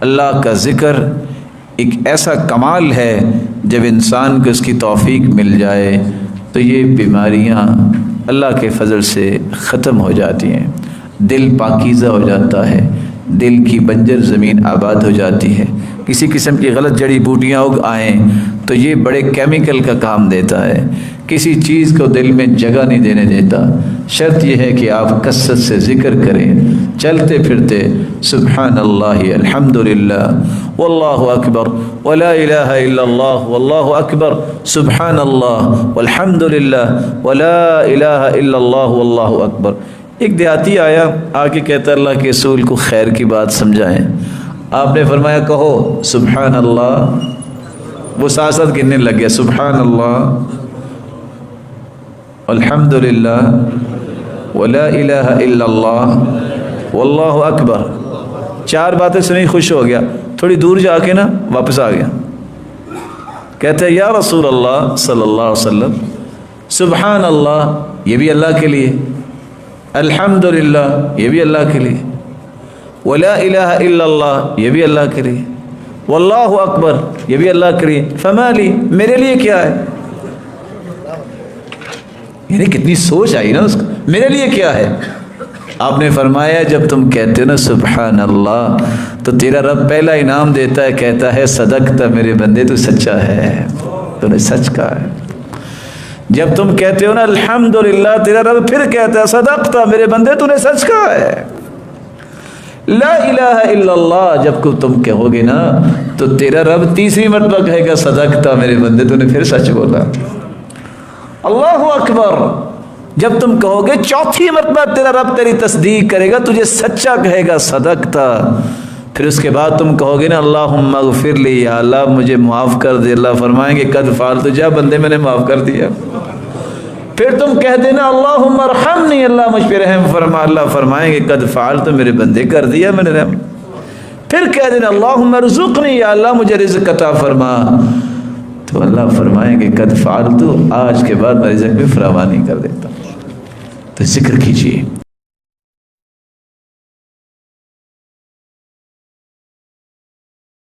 اللہ کا ذکر ایک ایسا کمال ہے، جب انسان کو اس کی توفیق مل جائے تو یہ بیماریاں اللہ کے فضل سے ختم ہو جاتی ہیں، دل پاکیزہ ہو جاتا ہے، دل کی بنجر زمین آباد ہو جاتی ہے۔ کسی قسم کی غلط جڑی بوٹیاں اگ آئیں تو یہ بڑے کیمیکل کا کام دیتا ہے، کسی چیز کو دل میں جگہ نہیں دینے دیتا۔ شرط یہ ہے کہ آپ کثرت سے ذکر کریں، چلتے پھرتے سبحان اللہ الحمدللہ واللہ اکبر ولا الہ الا اللہ واللہ اکبر سبحان اللہ والحمدللہ ولا الہ الا اللہ واللہ اکبر۔ ایک دیہاتی آیا، آ کے کہتا اللہ کے رسول کو خیر کی بات سمجھائیں۔ آپ نے فرمایا کہو سبحان اللہ، وہ ساتھ ساتھ گننے لگ گیا، سبحان اللہ الحمدللہ ولا الہ الا اللہ واللہ اکبر، 4 باتیں سنی، خوش ہو گیا۔ تھوڑی دور جا کے نا واپس آ گیا، کہتے ہیں یا رسول اللہ صلی اللہ علیہ وسلم سبحان اللہ یہ بھی اللہ کے لیے، الحمدللہ یہ بھی اللہ کے لیے، ولا الہ الا اللہ یہ بھی اللہ کے لیے، واللہ اکبر یہ بھی اللہ کے لیے، فما لی میرے لیے کیا ہے؟ یعنی کتنی سوچ آئی نا اس کو، میرے لیے کیا ہے؟ آپ نے فرمایا جب تم کہتے ہو نا سبحان اللہ تو تیرا رب پہلا انعام دیتا ہے، کہتا ہے صدقتا میرے بندے تو سچا ہے، تو نے سچ کہا ہے۔ جب تم کہتے ہو نا الحمدللہ تیرا رب پھر کہتا ہے صدقتا میرے بندے تو نے سچ کہا ہے۔ لا الہ الا اللہ جب کو تم کہو گے نا تو تیرا رب تیسری مرتبہ کہے گا صدقتا میرے بندے تو نے پھر سچ بولا۔ اللہ اکبر جب تم کہو گے چوتھی مرتبہ تیرا رب تیری تصدیق کرے گا، تجھے سچا کہے گا صدقتا۔ پھر اس کے بعد تم کہو گے نا اللہم اغفر لی، یا اللہ مجھے معاف کر دے، اللہ فرمائیں گے قد فعلت، جا بندے میں نے معاف کر دیا۔ پھر تم کہہ دینا اللہم ارحمنی، اللہ مجھ پہ رحم فرما، اللہ فرمائیں گے قد فعلت، میرے بندے کر دیا میں نے رحم۔ پھر کہہ دینا اللہم ارزقنی، یا اللہ مجھے رزق عطا فرما، تو اللہ فرمائیں گے قد فعلت، آج کے بعد میں رزق میں فراوانی کر دیتا ہوں۔ تو ذکر کیجیے۔